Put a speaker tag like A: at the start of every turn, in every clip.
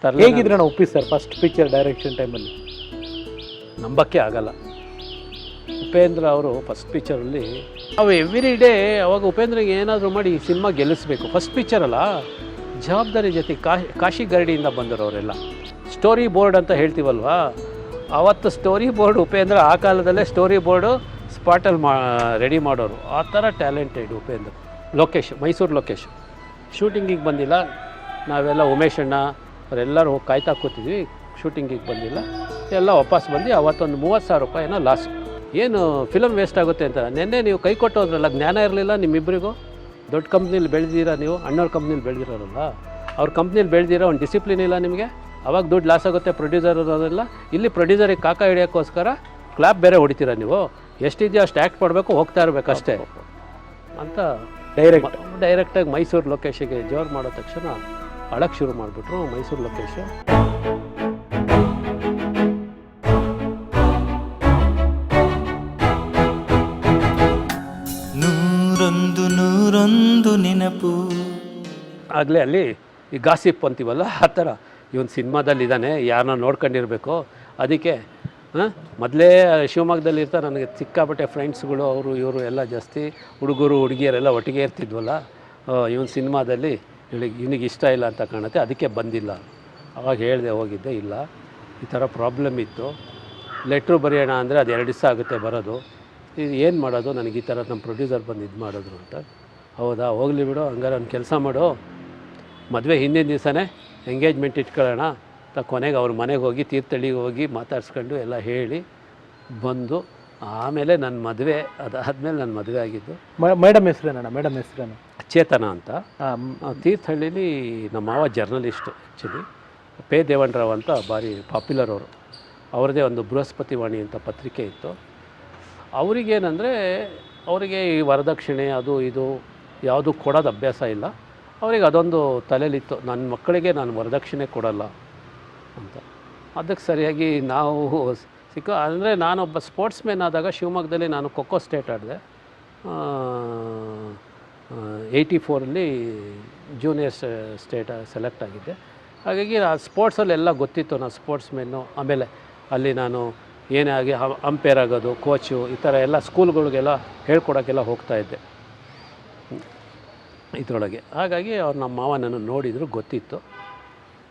A: ಹೇಗಿದ್ರೆ ನಾವು ಒಪ್ಪಿ sir first picture direction ಟೈಮಲ್ಲಿ?
B: ನಂಬಕ್ಕೆ ಆಗಲ್ಲ. ಉಪೇಂದ್ರ ಅವರು ಫಸ್ಟ್ ಪಿಕ್ಚರಲ್ಲಿ ನಾವು ಎವ್ರಿ ಡೇ ಅವಾಗ ಉಪೇಂದ್ರಿಗೆ ಏನಾದರೂ ಮಾಡಿ ಈ ಸಿನಿಮಾ ಗೆಲ್ಲಿಸ್ಬೇಕು. ಫಸ್ಟ್ ಪಿಕ್ಚರಲ್ಲ, ಜವಾಬ್ದಾರಿ ಜೊತೆ ಕಾಶಿ ಗರಡಿಯಿಂದ ಬಂದರು ಅವರೆಲ್ಲ. ಸ್ಟೋರಿ ಬೋರ್ಡ್ ಅಂತ ಹೇಳ್ತೀವಲ್ವಾ, ಆವತ್ತು ಸ್ಟೋರಿ ಬೋರ್ಡ್ ಉಪೇಂದ್ರ ಆ ಕಾಲದಲ್ಲೇ ಸ್ಟೋರಿ ಬೋರ್ಡು ಸ್ಪಾಟಲ್ಲಿ ರೆಡಿ ಮಾಡೋರು. ಆ ಥರ ಟ್ಯಾಲೆಂಟೆಡ್ ಉಪೇಂದ್ರ. ಲೊಕೇಶ್, ಮೈಸೂರು ಲೊಕೇಶ್ ಶೂಟಿಂಗಿಗೆ ಬಂದಿಲ್ಲ. ನಾವೆಲ್ಲ ಉಮೇಶ್ ಅಣ್ಣ ಅವರೆಲ್ಲರೂ ಕಾಯ್ತಾ ಕೂತಿದ್ವಿ, ಶೂಟಿಂಗಿಗೆ ಬಂದಿಲ್ಲ. ಎಲ್ಲ ವಾಪಸ್ ಬಂದು ಅವತ್ತೊಂದು 30,000 ರೂಪಾಯಿನ ಲಾಸ್. ಏನು ಫಿಲಮ್ ವೇಸ್ಟ್ ಆಗುತ್ತೆ ಅಂತ. ನಿನ್ನೆ ನೀವು ಕೈ ಕೊಟ್ಟೋದ್ರಲ್ಲ, ಜ್ಞಾನ ಇರಲಿಲ್ಲ ನಿಮ್ಮಿಬ್ಬರಿಗೂ. ದೊಡ್ಡ ಕಂಪ್ನೀಲಿ ಬೆಳೆದಿರ ನೀವು, ಅಣ್ಣವ್ರ ಕಂಪ್ನೀಲಿ ಬೆಳೆದಿರೋರಲ್ಲ, ಅವ್ರ ಕಂಪ್ನೀಲಿ ಬೆಳೆದಿರೋ ಒಂದು ಡಿಸಿಪ್ಲಿನ್ ಇಲ್ಲ ನಿಮಗೆ. ಅವಾಗ ದುಡ್ಡು ಲಾಸ್ ಆಗುತ್ತೆ ಪ್ರೊಡ್ಯೂಸರ್ ಅದೆಲ್ಲ. ಇಲ್ಲಿ ಪ್ರೊಡ್ಯೂಸರಿಗೆ ಕಾಕ ಹಿಡಿಯೋಕ್ಕೋಸ್ಕರ ಕ್ಲಾಪ್ ಬೇರೆ ಹೊಡಿತೀರ ನೀವು. ಎಷ್ಟಿದೆಯೋ ಅಷ್ಟು ಆ್ಯಕ್ಟ್ ಮಾಡಬೇಕು, ಹೋಗ್ತಾ ಇರಬೇಕು ಅಷ್ಟೇ ಅಂತ ಡೈರೆಕ್ಟಾಗಿ ಮೈಸೂರು ಲೊಕೇಶಿಗೆ ಜೋರು ಮಾಡೋ ತಕ್ಷಣ ಅಳಕ್ಕೆ ಶುರು ಮಾಡಿಬಿಟ್ರು ಮೈಸೂರು ಲೊಕೇಶು.
C: ನೂರೊಂದು ನೆನಪು.
B: ಆಗಲೇ ಅಲ್ಲಿ ಈ ಗಾಸಿಪ್ ಅಂತೀವಲ್ಲ, ಆ ಥರ ಇವನು ಸಿನಿಮಾದಲ್ಲಿದ್ದಾನೆ, ಯಾರನ್ನ ನೋಡ್ಕೊಂಡಿರಬೇಕು. ಅದಕ್ಕೆ ಮೊದಲೇ ಶಿವಮೊಗ್ಗದಲ್ಲಿ ಇರ್ತಾ ನನಗೆ ಸಿಕ್ಕಾಪಟ್ಟೆ ಫ್ರೆಂಡ್ಸ್ಗಳು ಅವರು ಇವರು ಎಲ್ಲ ಜಾಸ್ತಿ, ಹುಡುಗರು ಹುಡುಗಿಯರೆಲ್ಲ ಒಟ್ಟಿಗೆ ಇರ್ತಿದ್ವಲ್ಲ. ಇವನು ಸಿನಿಮಾದಲ್ಲಿ ಇವನಿಗೆ ಇಷ್ಟ ಇಲ್ಲ ಅಂತ ಕಾಣುತ್ತೆ, ಅದಕ್ಕೆ ಬಂದಿಲ್ಲ. ಅವಾಗ ಹೇಳಿದೆ, ಹೋಗಿದ್ದೆ, ಇಲ್ಲ ಈ ಥರ ಪ್ರಾಬ್ಲಮ್ ಇತ್ತು, ಲೆಟ್ರು ಬರೆಯೋಣ ಅಂದರೆ ಅದು 2 ದಿವಸ ಆಗುತ್ತೆ ಬರೋದು, ಇದು ಏನು ಮಾಡೋದು, ನನಗೆ ಈ ಥರ ನಮ್ಮ ಪ್ರೊಡ್ಯೂಸರ್ ಬಂದು ಇದು ಮಾಡಿದ್ರು ಅಂತ. ಹೌದಾ, ಹೋಗಲಿ ಬಿಡು, ಹಂಗಾರೆ ಒಂದು ಕೆಲಸ ಮಾಡು, ಮದುವೆ ಹಿಂದಿನ ದಿವಸನೇ ಎಂಗೇಜ್ಮೆಂಟ್ ಇಟ್ಕೊಳ್ಳೋಣ ಅಂತ. ಕೊನೆಗೆ ಅವ್ರ ಮನೆಗೆ ಹೋಗಿ ತೀರ್ಥಹಳ್ಳಿಗೆ ಹೋಗಿ ಮಾತಾಡ್ಸ್ಕೊಂಡು ಎಲ್ಲ ಹೇಳಿ ಬಂದು ಆಮೇಲೆ ನನ್ನ ಮದುವೆ, ಅದಾದಮೇಲೆ ನನ್ನ ಮದುವೆ ಆಗಿದ್ದು.
A: ಮೇಡಮ್ ಹೆಸ್ರೇನಣ್ಣ? ಮೇಡಮ್ ಹೆಸ್ರೇನು?
B: ಚೇತನ ಅಂತ. ತೀರ್ಥಹಳ್ಳಿಲಿ ನಮ್ಮ ಮಾವ ಜರ್ನಲಿಸ್ಟು. ಆ್ಯಕ್ಚುಲಿ ಪೇ ದೇವಣ್ಣರಾವ್ ಅಂತ ಭಾರಿ ಪಾಪ್ಯುಲರ್ ಅವರು. ಅವ್ರದ್ದೇ ಒಂದು ಬೃಹಸ್ಪತಿ ವಾಣಿ ಅಂತ ಪತ್ರಿಕೆ ಇತ್ತು. ಅವರಿಗೇನೆಂದರೆ ಅವರಿಗೆ ಈ ವರದಕ್ಷಿಣೆ ಅದು ಇದು ಯಾವುದು ಕೊಡೋದು ಅಭ್ಯಾಸ ಇಲ್ಲ. ಅವರಿಗೆ ಅದೊಂದು ತಲೆಯಲ್ಲಿತ್ತು, ನನ್ನ ಮಕ್ಕಳಿಗೆ ನಾನು ವರದಕ್ಷಿಣೆ ಕೊಡಲ್ಲ ಅಂತ. ಅದಕ್ಕೆ ಸರಿಯಾಗಿ ನಾವು ಅಂದರೆ ನಾನೊಬ್ಬ ಸ್ಪೋರ್ಟ್ಸ್ ಮ್ಯಾನ್ ಆದಾಗ ಶಿವಮೊಗ್ಗದಲ್ಲಿ ನಾನು ಖೋಖೋ ಸ್ಟೇಟ್ ಆಡಿದೆ. 84 ಜೂನಿಯರ್ ಸ್ಟೇಟ್ ಸೆಲೆಕ್ಟ್ ಆಗಿದ್ದೆ. ಹಾಗಾಗಿ ಆ ಸ್ಪೋರ್ಟ್ಸಲ್ಲೆಲ್ಲ ಗೊತ್ತಿತ್ತು, ನಾನು ಸ್ಪೋರ್ಟ್ಸ್ ಮ್ಯಾನು. ಆಮೇಲೆ ಅಲ್ಲಿ ನಾನು ಏನೇ ಆಗಿ ಅಂಪೇರ್ ಆಗೋದು, ಕೋಚು, ಈ ಥರ ಎಲ್ಲ ಸ್ಕೂಲ್ಗಳಿಗೆಲ್ಲ ಹೇಳ್ಕೊಡೋಕ್ಕೆಲ್ಲ ಹೋಗ್ತಾಯಿದ್ದೆ ಇದರೊಳಗೆ. ಹಾಗಾಗಿ ಅವ್ರು ನಮ್ಮ ಮಾವ ನನ್ನ ನೋಡಿದ್ರು, ಗೊತ್ತಿತ್ತು.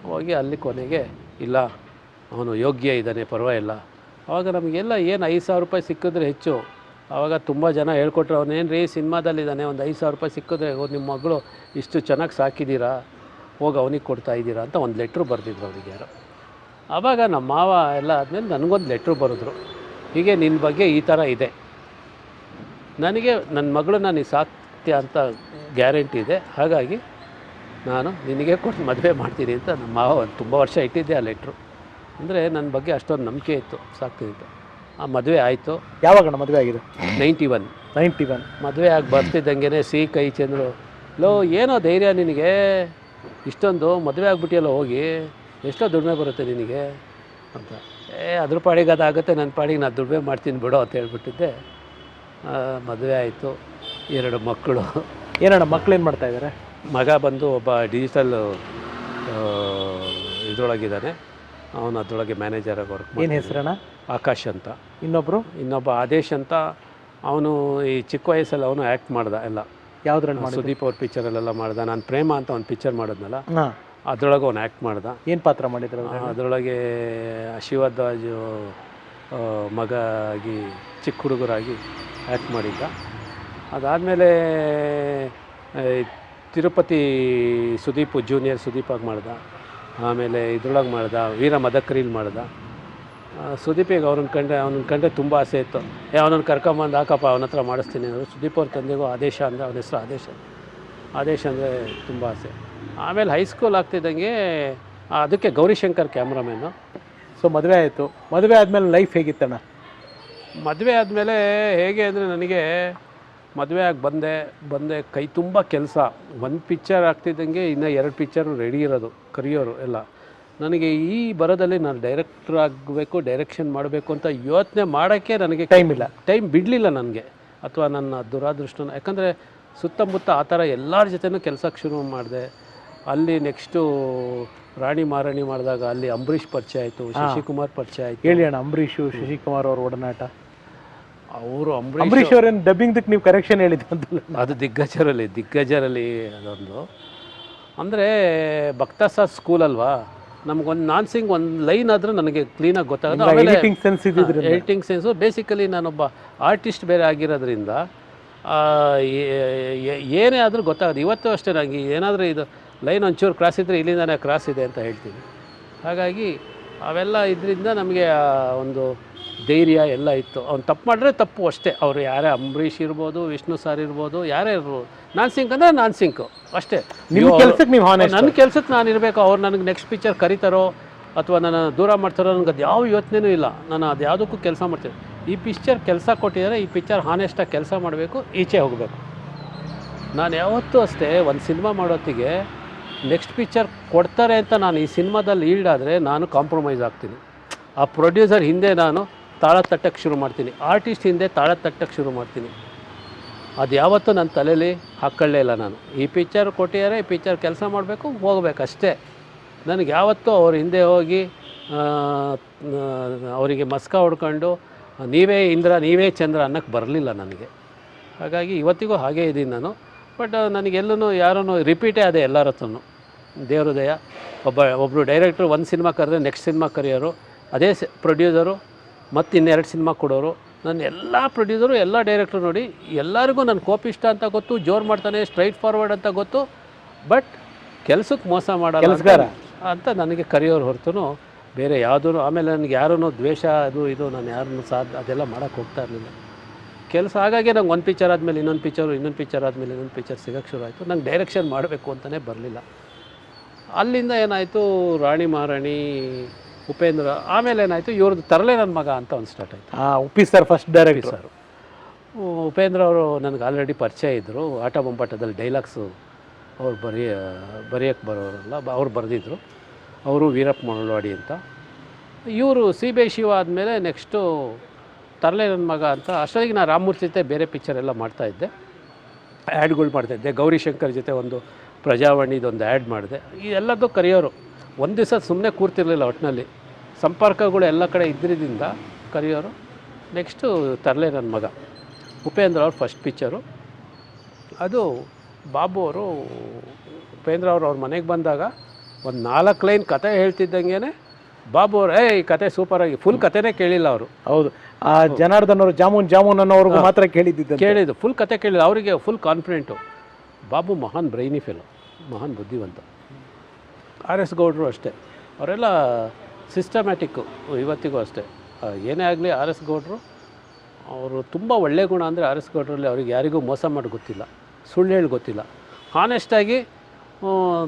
B: ಹೋಗಿ ಅಲ್ಲಿ ಕೊನೆಗೆ ಇಲ್ಲ ಅವನು ಯೋಗ್ಯ ಇದ್ದಾನೆ, ಪರವಾಗಿಲ್ಲ. ಆವಾಗ ನಮಗೆಲ್ಲ ಏನು 5,000 ರೂಪಾಯಿ ಸಿಕ್ಕಿದ್ರೆ ಹೆಚ್ಚು. ಆವಾಗ ತುಂಬ ಜನ ಹೇಳ್ಕೊಟ್ರು, ಅವನೇನು ರೀ ಸಿನಿಮಾದಲ್ಲಿದ್ದಾನೆ, ಒಂದು 5,000 ರೂಪಾಯಿ ಸಿಕ್ಕಿದ್ರೆ ನಿಮ್ಮ ಮಗಳು ಇಷ್ಟು ಚೆನ್ನಾಗಿ ಸಾಕಿದ್ದೀರಾ, ಹೋಗಿ ಅವನಿಗೆ ಕೊಡ್ತಾಯಿದ್ದೀರಾ ಅಂತ ಒಂದು ಲೆಟ್ರು ಬರೆದಿದ್ರು ಅವರಿಗೆ ಯಾರೋ. ಆವಾಗ ನಮ್ಮ ಮಾವ ಎಲ್ಲ ಆದಮೇಲೆ ನನಗೊಂದು ಲೆಟ್ರು ಬರೆದ್ರು, ಹೀಗೆ ನಿನ್ನ ಬಗ್ಗೆ ಈ ಥರ ಇದೆ, ನನಗೆ ನನ್ನ ಮಗಳನ್ನ ನೀನು ಸಾಕ್ತೀಯ ಅಂತ ಗ್ಯಾರಂಟಿ ಇದೆ, ಹಾಗಾಗಿ ನಾನು ನಿನಗೆ ಕೊಟ್ಟು ಮದುವೆ ಮಾಡ್ತೀನಿ ಅಂತ ನಮ್ಮ ಮಾವ ಒಂದು ತುಂಬ ವರ್ಷ ಇಟ್ಟಿದ್ದೆ ಆ ಲೆಟ್ರು. ಅಂದರೆ ನನ್ನ ಬಗ್ಗೆ ಅಷ್ಟೊಂದು ನಂಬಿಕೆ ಇತ್ತು, ಸಾಕ್ತೀನಿ ಅಂತ. ಆ ಮದುವೆ ಆಯಿತು.
A: ಯಾವಾಗ ಮದುವೆ ಆಗಿದೆ?
B: 91 ಮದುವೆ ಆಗಿ ಬರ್ತಿದ್ದಂಗೆ ಸಿ ಕೈ ಚಂದ್ರು, ಲೋ ಏನೋ ಧೈರ್ಯ ನಿನಗೆ, ಇಷ್ಟೊಂದು ಮದುವೆ ಆಗಿಬಿಟ್ಟಿಯಲ್ಲ, ಹೋಗಿ ಎಷ್ಟೋ ದುಡಿಮೆ ಬರುತ್ತೆ ನಿನಗೆ ಅಂತ. ಅದ್ರ ಪಾಡಿಗೆ ಅದಾಗುತ್ತೆ, ನನ್ನ ಪಾಡಿಗೆ ನಾನು ದುಡಿಮೆ ಮಾಡ್ತೀನಿ ಬಿಡೋ ಅಂತ ಹೇಳ್ಬಿಟ್ಟಿದ್ದೆ. ಮದುವೆ ಆಯಿತು, 2 ಮಕ್ಕಳು.
A: ಏನಣ್ಣ ಮಕ್ಕಳೇನು ಮಾಡ್ತಾಯಿದ್ದಾರೆ?
B: ಮಗ ಬಂದು ಒಬ್ಬ ಡಿಜಿಟಲ್ ಇದರೊಳಗಿದ್ದಾನೆ, ಅವನು ಅದರೊಳಗೆ ಮ್ಯಾನೇಜರಾಗಿ ವರ್ಕ್.
A: ಏನು ಹೆಸರಣ್ಣ?
B: ಆಕಾಶ್ ಅಂತ.
A: ಇನ್ನೊಬ್ಬ
B: ಆದೇಶ್ ಅಂತ. ಅವನು ಈ ಚಿಕ್ಕ ವಯಸ್ಸಲ್ಲಿ ಅವನು ಆ್ಯಕ್ಟ್ ಮಾಡ್ದ ಎಲ್ಲ.
A: ಯಾವುದ್ರಲ್ಲಿ?
B: ಸುದೀಪ್ ಅವ್ರ ಪಿಕ್ಚರಲ್ಲೆಲ್ಲ ಮಾಡ್ದ. ನಾನು ಪ್ರೇಮ ಅಂತ ಒಂದು ಪಿಕ್ಚರ್ ಮಾಡಿದ್ನಲ್ಲ, ಅದರೊಳಗೆ ಅವನು ಆ್ಯಕ್ಟ್ ಮಾಡ್ದ.
A: ಏನು ಪಾತ್ರ ಮಾಡಿದ್ರು
B: ಅದರೊಳಗೆ? ಶಿವಧ್ವಜ್ ಮಗ ಆಗಿ ಚಿಕ್ಕ ಹುಡುಗರಾಗಿ ಆ್ಯಕ್ಟ್ ಮಾಡಿದ್ದ. ಅದಾದಮೇಲೆ ತಿರುಪತಿ ಸುದೀಪ್ ಜೂನಿಯರ್ ಸುದೀಪಾಗಿ ಮಾಡ್ದ. ಆಮೇಲೆ ಇದ್ರೊಳಗೆ ಮಾಡ್ದ, ವೀರ ಮದಕರಿಲಿ ಮಾಡ್ದ. ಸುದೀಪಿಗೆ ಅವನನ್ನ ಕಂಡ್ರೆ ತುಂಬ ಆಸೆ ಇತ್ತು. ಅವನನ್ನು ಕರ್ಕೊಂಬಂದು ಹಾಕಪ್ಪ ಅವನ ಹತ್ರ ಮಾಡಿಸ್ತೀನಿ ಅಂದರು. ಸುದೀಪ್ ಅವ್ರ ತಂದೆಗೂ ಆದೇಶ ಅಂದರೆ, ಅವನ ಹೆಸರು ಆದೇಶ ಅಂದರೆ ತುಂಬ ಆಸೆ. ಆಮೇಲೆ ಹೈಸ್ಕೂಲ್ ಆಗ್ತಿದ್ದಂಗೆ ಅದಕ್ಕೆ ಗೌರಿಶಂಕರ್ ಕ್ಯಾಮ್ರಾಮ್ಯಾನು.
A: ಸೊ ಮದುವೆ ಆಯಿತು. ಮದುವೆ ಆದಮೇಲೆ ಲೈಫ್ ಹೇಗಿತ್ತಣ್ಣ?
B: ಮದುವೆ ಆದಮೇಲೆ ಹೇಗೆ ಅಂದರೆ, ನನಗೆ ಮದುವೆ ಆಗಿ ಬಂದೆ ಕೈ ತುಂಬ ಕೆಲಸ. ಒಂದು ಪಿಕ್ಚರ್ ಆಗ್ತಿದ್ದಂಗೆ ಇನ್ನೂ 2 ಪಿಕ್ಚರು ರೆಡಿ ಇರೋದು, ಕರಿಯೋರು ಎಲ್ಲ. ನನಗೆ ಈ ಬರೋದಲ್ಲಿ ನಾನು ಡೈರೆಕ್ಟ್ರ್ ಆಗಬೇಕು, ಡೈರೆಕ್ಷನ್ ಮಾಡಬೇಕು ಅಂತ ಯೋಚನೆ ಮಾಡೋಕ್ಕೆ ನನಗೆ ಟೈಮ್ ಬಿಡಲಿಲ್ಲ ನನಗೆ, ಅಥವಾ ನನ್ನ ದುರಾದೃಷ್ಟನ. ಯಾಕಂದರೆ ಸುತ್ತಮುತ್ತ ಆ ಥರ ಎಲ್ಲರ ಜೊತೆನೂ ಕೆಲಸಕ್ಕೆ ಶುರು ಮಾಡಿದೆ. ಅಲ್ಲಿ ನೆಕ್ಸ್ಟು ರಾಣಿ ಮಾರಾಣಿ ಮಾಡಿದಾಗ ಅಲ್ಲಿ ಅಂಬರೀಷ್ ಪರಿಚಯ ಆಯಿತು, ಶಶಿಕುಮಾರ್ ಪರಿಚಯ ಆಯಿತು.
A: ಹೇಳಿ ಅಣ್ಣ, ಅಂಬರೀಷು ಶಶಿಕುಮಾರ್ ಅವ್ರ ಒಡನಾಟ.
B: ಅವರು
A: ಅಂಬರೀಷ್ ಅವ್ರೇನು ಡಬ್ಬಿಂಗ್ದಕ್ಕೆ ನೀವು ಕರೆಕ್ಷನ್ ಹೇಳಿದ್ದು ಅಂತಲ್ಲ?
B: ಅದು ದಿಗ್ಗಜರಲ್ಲಿ ಅದೊಂದು ಅಂದರೆ ಭಕ್ತಾಸ ಸ್ಕೂಲ್ ಅಲ್ವಾ, ನಮಗೊಂದು ನಾನ್ಸಿಂಗ್ ಒಂದು ಲೈನ್ ಆದರೂ ನನಗೆ ಕ್ಲೀನಾಗಿ ಗೊತ್ತಾಗೋದು.
A: ಎಡಿಟಿಂಗ್ ಸೆನ್ಸ್ ಇದ್ದಿದ್ರೆ,
B: ಎಡಿಟಿಂಗ್ ಸೆನ್ಸು ಬೇಸಿಕಲಿ ನಾನೊಬ್ಬ ಆರ್ಟಿಸ್ಟ್ ಬೇರೆ ಆಗಿರೋದ್ರಿಂದ ಏನೇ ಆದರೂ ಗೊತ್ತಾಗೋದು. ಇವತ್ತು ಅಷ್ಟೇ ನನಗೆ ಏನಾದರೂ ಇದು ಲೈನ್ ಒಂಚೂರು ಕ್ರಾಸ್ ಇದ್ದರೆ ಇಲ್ಲಿಂದಾನೆ ಕ್ರಾಸ್ ಇದೆ ಅಂತ ಹೇಳ್ತೀನಿ. ಹಾಗಾಗಿ ಅವೆಲ್ಲ ಇದರಿಂದ ನಮಗೆ ಒಂದು ಧೈರ್ಯ ಎಲ್ಲ ಇತ್ತು. ಅವ್ನು ತಪ್ಪು ಮಾಡಿದ್ರೆ ತಪ್ಪು ಅಷ್ಟೇ. ಅವರು ಯಾರೇ ಅಂಬರೀಷ್ ಇರ್ಬೋದು, ವಿಷ್ಣು ಸಾರ್ ಇರ್ಬೋದು, ಯಾರೇ ಇರ್ಬೋದು, ನಾನ್ ಸಿಂಕ್ ಅಂದರೆ ನಾನ್ ಸಿಂಕು ಅಷ್ಟೇ.
A: ನಿಮ್ಮ ಕೆಲಸಕ್ಕೆ ನೀವು ಹಾನೆಸ್ಟ್.
B: ನನ್ನ ಕೆಲಸಕ್ಕೆ ನಾನು ಇರಬೇಕು. ಅವ್ರು ನನಗೆ ನೆಕ್ಸ್ಟ್ ಪಿಕ್ಚರ್ ಕರೀತಾರೋ ಅಥವಾ ನನ್ನ ದೂರ ಮಾಡ್ತಾರೋ ನನಗೆ ಅದು ಯಾವ ಯೋಚನೆಯೂ ಇಲ್ಲ. ನಾನು ಅದು ಯಾವುದಕ್ಕೂ ಕೆಲಸ ಮಾಡ್ತೀನಿ. ಈ ಪಿಕ್ಚರ್ ಕೆಲಸ ಕೊಟ್ಟಿದ್ದಾರೆ, ಈ ಪಿಕ್ಚರ್ ಹಾನೆಸ್ಟಾಗಿ ಕೆಲಸ ಮಾಡಬೇಕು, ಈಚೆ ಹೋಗಬೇಕು. ನಾನು ಯಾವತ್ತೂ ಅಷ್ಟೇ ಒಂದು ಸಿನಿಮಾ ಮಾಡೋತ್ತಿಗೆ ನೆಕ್ಸ್ಟ್ ಪಿಕ್ಚರ್ ಕೊಡ್ತಾರೆ ಅಂತ ನಾನು ಈ ಸಿನಿಮಾದಲ್ಲಿ ಈಲ್ಡ್ ಆದರೆ ನಾನು ಕಾಂಪ್ರಮೈಸ್ ಆಗ್ತೀನಿ. ಆ ಪ್ರೊಡ್ಯೂಸರ್ ಹಿಂದೆ ನಾನು ತಾಳ ತಟ್ಟಕ್ಕೆ ಶುರು ಮಾಡ್ತೀನಿ, ಆರ್ಟಿಸ್ಟ್ ಹಿಂದೆ ತಾಳ ತಟ್ಟಕ್ಕೆ ಶುರು ಮಾಡ್ತೀನಿ. ಅದು ಯಾವತ್ತೂ ನನ್ನ ತಲೆಯಲ್ಲಿ ಹಾಕ್ಕೊಳ್ಳೇ ಇಲ್ಲ. ನಾನು ಈ ಪಿಕ್ಚರ್ ಕೊಟ್ಟಿದ್ದಾರೆ, ಈ ಪಿಕ್ಚರ್ ಕೆಲಸ ಮಾಡಬೇಕು, ಹೋಗ್ಬೇಕು ಅಷ್ಟೇ. ನನಗೆ ಯಾವತ್ತೂ ಅವ್ರ ಹಿಂದೆ ಹೋಗಿ ಅವರಿಗೆ ಮಸ್ಕ ಹೊಡ್ಕೊಂಡು ನೀವೇ ಇಂದ್ರ ನೀವೇ ಚಂದ್ರ ಅನ್ನೋಕ್ಕೆ ಬರಲಿಲ್ಲ ನನಗೆ. ಹಾಗಾಗಿ ಇವತ್ತಿಗೂ ಹಾಗೇ ಇದ್ದೀನಿ ನಾನು. ಬಟ್ ನನಗೆಲ್ಲೂ ಯಾರೂ ರಿಪೀಟೇ ಅದೇ ಎಲ್ಲರ ಹತ್ರನೂ. ದೇವ್ರದಯ ಒಬ್ಬರು ಡೈರೆಕ್ಟ್ರು ಒಂದು ಸಿನಿಮಾ ಕರೆದ್ರೆ ನೆಕ್ಸ್ಟ್ ಸಿನಿಮಾ ಕರೆಯೋರು, ಅದೇ ಪ್ರೊಡ್ಯೂಸರು ಮತ್ತು ಇನ್ನೆರಡು ಸಿನಿಮಾ ಕೊಡೋರು. ನನ್ನ ಎಲ್ಲ ಪ್ರೊಡ್ಯೂಸರು ಎಲ್ಲ ಡೈರೆಕ್ಟ್ರು ನೋಡಿ ಎಲ್ಲರಿಗೂ ನನ್ನ ಕೋಪಿಷ್ಟ ಅಂತ ಗೊತ್ತು, ಜೋರು ಮಾಡ್ತಾನೆ, ಸ್ಟ್ರೈಟ್ ಫಾರ್ವರ್ಡ್ ಅಂತ ಗೊತ್ತು. ಬಟ್ ಕೆಲಸಕ್ಕೆ ಮೋಸ ಮಾಡಲ್ಲ ಅಂತ ನನಗೆ ಕರೆಯೋರು ಹೊರತು ಬೇರೆ ಯಾವುದೂ. ಆಮೇಲೆ ನನಗೆ ಯಾರೂ ದ್ವೇಷ ಅದು ಇದು ನಾನು ಯಾರನ್ನೂ ಅದೆಲ್ಲ ಮಾಡೋಕ್ಕೆ ಹೋಗ್ತಾ ಇರಲಿಲ್ಲ. ಕೆಲಸ ಹಾಗಾಗಿ ನಂಗೆ ಒಂದು ಪಿಕ್ಚರ್ ಆದಮೇಲೆ ಇನ್ನೊಂದು ಪಿಕ್ಚರ್ ಆದಮೇಲೆ ಇನ್ನೊಂದು ಪಿಕ್ಚರ್ ಸಿಗೋಕ್ಕೆ ಶುರು ಆಯಿತು. ನಂಗೆ ಡೈರೆಕ್ಷನ್ ಮಾಡಬೇಕು ಅಂತಲೇ ಬರಲಿಲ್ಲ. ಅಲ್ಲಿಂದ ಏನಾಯಿತು, ರಾಣಿ ಮಹಾರಾಣಿ, ಉಪೇಂದ್ರ, ಆಮೇಲೆ ಏನಾಯಿತು ಇವ್ರದ್ದು ತರಲೆ ನನ್ನ ಮಗ ಅಂತ ಒಂದು ಸ್ಟಾರ್ಟ್ ಆಯಿತು.
A: Uppi sir first director sir.
B: Upendra ಅವರು ನನಗೆ ಆಲ್ರೆಡಿ ಪರಿಚಯ ಇದ್ದರು. ಆಟ ಬೊಂಬಾಟದಲ್ಲಿ ಡೈಲಾಗ್ಸು ಅವ್ರು ಬರೆಯೋಕ್ಕೆ ಬರೋರಲ್ಲ, ಅವ್ರು ಬರೆದಿದ್ರು. ಅವರು ವೀರಪ್ಪ ಮೊಳವಾಡಿ ಅಂತ. ಇವರು CBI ಶಿವ ಆದಮೇಲೆ ನೆಕ್ಸ್ಟು ತರಲೆ ನನ್ನ ಮಗ ಅಂತ. ಅಷ್ಟೊತ್ತಿಗೆ ನಾನು ರಾಮಮೂರ್ತಿ ಜೊತೆ ಬೇರೆ ಪಿಕ್ಚರ್ ಎಲ್ಲ ಮಾಡ್ತಾಯಿದ್ದೆ, ಆ್ಯಡ್ಗಳು ಮಾಡ್ತಾಯಿದ್ದೆ. ಗೌರಿಶಂಕರ್ ಜೊತೆ ಒಂದು ಪ್ರಜಾವಾಣಿದೊಂದು ಆ್ಯಡ್ ಮಾಡಿದೆ. ಇದೆಲ್ಲದೂ ಕರೆಯೋರು. ಒಂದು ದಿವಸ ಸುಮ್ಮನೆ ಕೂರ್ತಿರ್ಲಿಲ್ಲ. ಒಟ್ಟಿನಲ್ಲಿ ಸಂಪರ್ಕಗಳು ಎಲ್ಲ ಕಡೆ ಇದ್ದಿದ್ದರಿಂದ ಕರೆಯೋರು. ನೆಕ್ಸ್ಟು ತರಲೆ ನನ್ನ ಮಗ ಉಪೇಂದ್ರ ಅವ್ರ ಫಸ್ಟ್ ಪಿಕ್ಚರು. ಅದು ಬಾಬು ಅವರು ಉಪೇಂದ್ರ ಅವ್ರ ಮನೆಗೆ ಬಂದಾಗ ಒಂದು 4 ಲೈನ್ ಕತೆ ಹೇಳ್ತಿದ್ದಂಗೆ ಬಾಬು ಅವರು ಈ ಕತೆ ಸೂಪರಾಗಿ ಫುಲ್ ಕತೆನೇ ಕೇಳಿಲ್ಲ ಅವರು.
A: ಹೌದು, ಆ ಜನಾರ್ದನ್ ಅವರು ಜಾಮೂನ್ ಅನ್ನೋರ್ಗೂ ಮಾತ್ರ ಕೇಳಿದ್ದು, ಫುಲ್
B: ಕತೆ ಕೇಳಿಲ್ಲ. ಅವರಿಗೆ ಫುಲ್ ಕಾನ್ಫಿಡೆಂಟು. ಬಾಬು ಮಹಾನ್ ಬ್ರೈನಿ ಫೆಲೋ, ಮಹಾನ್ ಬುದ್ಧಿವಂತ. RS ಗೌಡ್ರು ಅಷ್ಟೇ, ಅವರೆಲ್ಲ ಸಿಸ್ಟಮ್ಯಾಟಿಕ್ಕು. ಇವತ್ತಿಗೂ ಅಷ್ಟೇ ಏನೇ ಆಗಲಿ RS ಗೌಡ್ರು ಅವರು ತುಂಬ ಒಳ್ಳೆಯ ಗುಣ ಅಂದರೆ RS ಗೌಡ್ರಲ್ಲಿ ಅವ್ರಿಗೆ ಯಾರಿಗೂ ಮೋಸ ಮಾಡಿ ಗೊತ್ತಿಲ್ಲ, ಸುಳ್ಳು ಹೇಳಿ ಗೊತ್ತಿಲ್ಲ. ಹಾನೆಸ್ಟಾಗಿ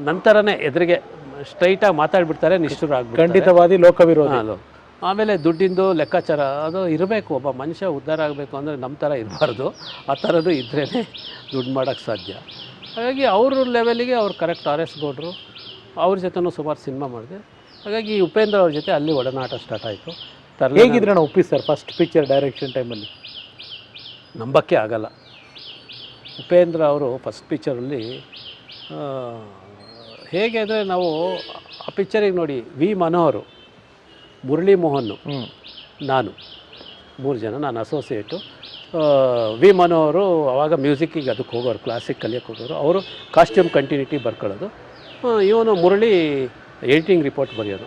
B: ನಂತರನೇ ಎದುರಿಗೆ ಸ್ಟ್ರೈಟಾಗಿ ಮಾತಾಡ್ಬಿಡ್ತಾರೆ, ನಿಷ್ಠುರ ಆಗ್ಬಿಡ್ತಾರೆ.
A: ಖಂಡಿತವಾದಿ ಲೋಕವಿರೋಧ.
B: ಆಮೇಲೆ ದುಡ್ಡಿಂದು ಲೆಕ್ಕಾಚಾರ ಅದು ಇರಬೇಕು. ಒಬ್ಬ ಮನುಷ್ಯ ಉದ್ಧಾರ ಆಗಬೇಕು ಅಂದರೆ ನಮ್ಮ ಥರ ಇರಬಾರ್ದು. ಆ ಥರದ್ದು ಇದ್ರೇ ದುಡ್ಡು ಮಾಡೋಕ್ಕೆ ಸಾಧ್ಯ. ಹಾಗಾಗಿ ಅವ್ರ ಲೆವೆಲಿಗೆ ಅವ್ರು ಕರೆಕ್ಟ್ RS ಗೌಡ್ರು. ಅವ್ರ ಜೊತೆನೂ ಸುಮಾರು ಸಿನಿಮಾ ಮಾಡಿದೆ. ಹಾಗಾಗಿ ಉಪೇಂದ್ರ ಅವ್ರ ಜೊತೆ ಅಲ್ಲಿ ಒಡನಾಟ ಸ್ಟಾರ್ಟ್ ಆಯಿತು.
A: ಹೇಗಿದ್ರಣ್ಣ Uppi sir first picture direction ಟೈಮಲ್ಲಿ?
B: ನಂಬಕ್ಕೆ ಆಗಲ್ಲ. ಉಪೇಂದ್ರ ಅವರು ಫಸ್ಟ್ ಪಿಕ್ಚರಲ್ಲಿ ಹೇಗೆ ಅಂದರೆ ನಾವು ಆ ಪಿಕ್ಚರಿಗೆ ನೋಡಿ ವಿ ಮನೋಹರು, ಮುರಳಿ ಮೋಹನ್, ನಾನು 3 ಜನ. ನಾನು ಅಸೋಸಿಯೇಟು. ವಿ ಮನೋಹರು ಆವಾಗ ಮ್ಯೂಸಿಕ್ಕಿಗೆ ಅದಕ್ಕೆ ಹೋಗೋರು, ಕ್ಲಾಸಿಕ್ ಕಲಿಯೋಕ್ಕೆ ಹೋಗೋರು. ಅವರು ಕಾಸ್ಟ್ಯೂಮ್ ಕಂಟಿನ್ಯೂಟಿ ಬರ್ಕೊಳ್ಳೋದು. ಇವನು ಮುರಳಿ ಎಡಿಟಿಂಗ್ ರಿಪೋರ್ಟ್ ಬರೆಯೋದು.